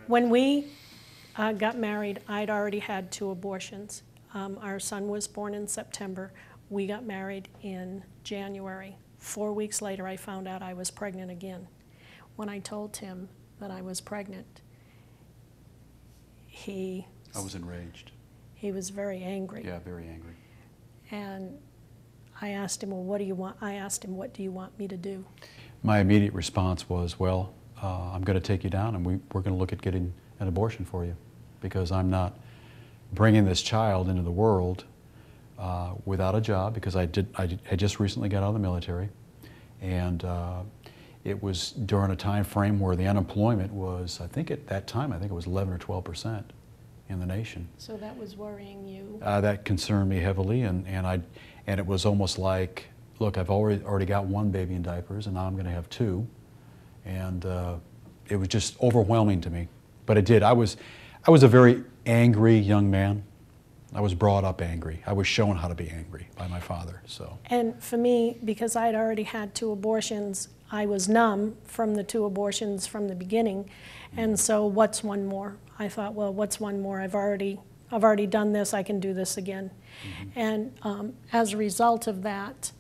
When we got married, I'd already had 2 abortions. Our son was born in September. We got married in January. 4 weeks later, I found out I was pregnant again. When I told him that I was pregnant, I was enraged. He was very angry. Yeah, very angry. And I asked him, well, what do you want? I asked him, what do you want me to do? My immediate response was, well, I'm going to take you down and we're going to look at getting an abortion for you, because I'm not bringing this child into the world without a job, because I had just recently got out of the military, and it was during a time frame where the unemployment was, I think at that time, I think it was 11 or 12% in the nation. So that was worrying you? That concerned me heavily, and it was almost like, look, I've already got 1 baby in diapers, and now I'm going to have 2, and it was just overwhelming to me. But it did. I was a very angry young man. I was brought up angry. I was shown how to be angry by my father. So. And for me, because I'd already had 2 abortions, I was numb from the 2 abortions from the beginning, and so what's one more? I thought, well, what's one more? I've already done this. I can do this again. Mm-hmm. And as a result of that,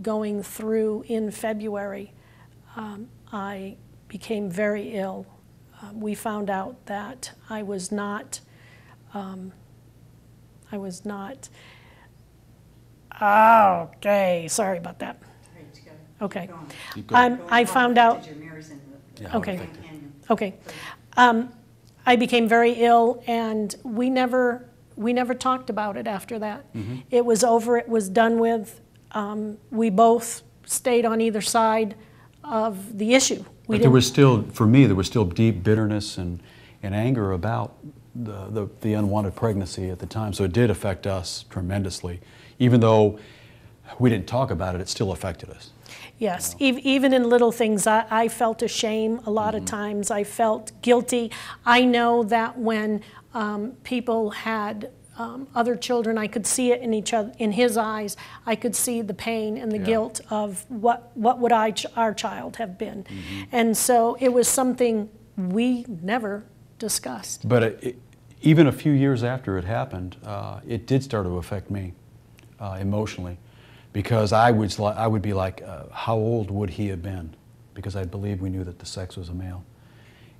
going through in February, I became very ill. We found out that I was not. Okay, sorry about that. Okay. I found out. Okay. Okay. I became very ill, and we never talked about it after that. Mm-hmm. It was over. It was done with. We both stayed on either side of the issue. But there was still, for me, there was still deep bitterness and anger about the unwanted pregnancy at the time. So it did affect us tremendously. Even though we didn't talk about it, it still affected us. Yes, you know? Even in little things, I felt ashamed a lot of times. I felt guilty. I know that when people had other children, I could see it in his eyes. I could see the pain and the guilt of what would our child have been. Mm-hmm. And so it was something we never discussed. But even a few years after it happened, it did start to affect me emotionally, because I would be like, how old would he have been? Because I believe we knew that the sex was a male,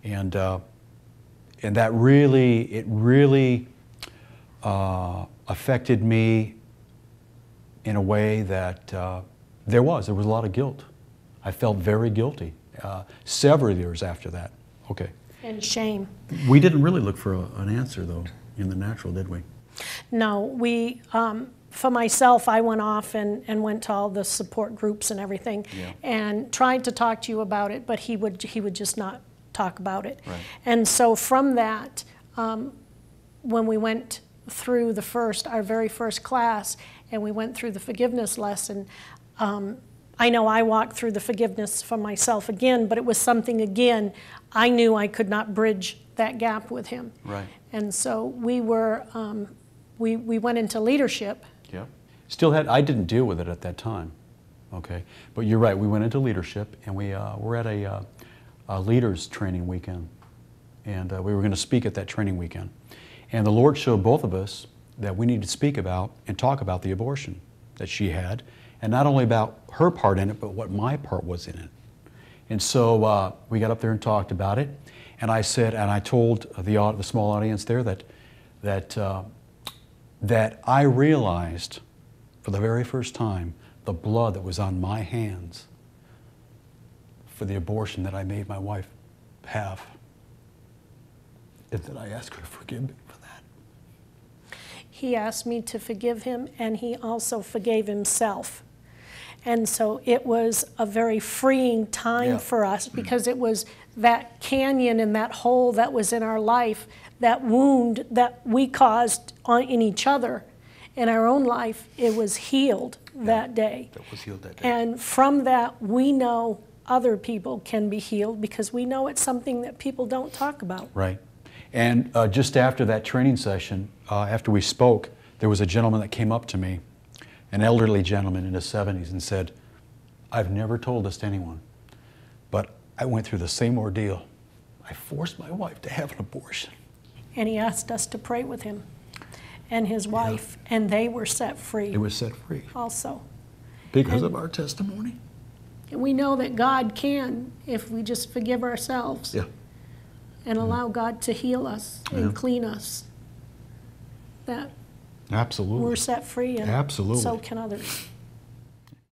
and that really affected me in a way that there was a lot of guilt. I felt very guilty several years after that. Okay. And shame. We didn't really look for an answer, though, in the natural, did we? No, we. For myself, I went off and went to all the support groups and everything, and tried to talk to you about it, but he would just not talk about it. Right. And so from that, when we went through our very first class, and we went through the forgiveness lesson, I know I walked through the forgiveness for myself again, but it was something, again, I knew I could not bridge that gap with him. Right. And so we were, we went into leadership. Yeah. I didn't deal with it at that time, okay? But you're right, we went into leadership, and we were at a leaders training weekend, and we were going to speak at that training weekend. And the Lord showed both of us that we need to speak about and talk about the abortion that she had, and not only about her part in it, but what my part was in it. And so we got up there and talked about it, and I said, and I told the small audience there that I realized for the very first time the blood that was on my hands for the abortion that I made my wife have, and that I asked her to forgive me for that. He asked me to forgive him, and he also forgave himself. And so it was a very freeing time for us, because it was that canyon and that hole that was in our life, that wound that we caused in each other, in our own life, it was healed that day. That was healed that day. And from that, we know other people can be healed, because we know it's something that people don't talk about. Right. And just after that training session, after we spoke, there was a gentleman that came up to me, an elderly gentleman in his 70s, and said, "I've never told this to anyone, but I went through the same ordeal. I forced my wife to have an abortion. And he asked us to pray with him and his wife, and they were set free. It was set free. Also. Because of our testimony. And we know that God can, if we just forgive ourselves and allow God to heal us and clean us, that Absolutely. we're set free, and Absolutely. so can others.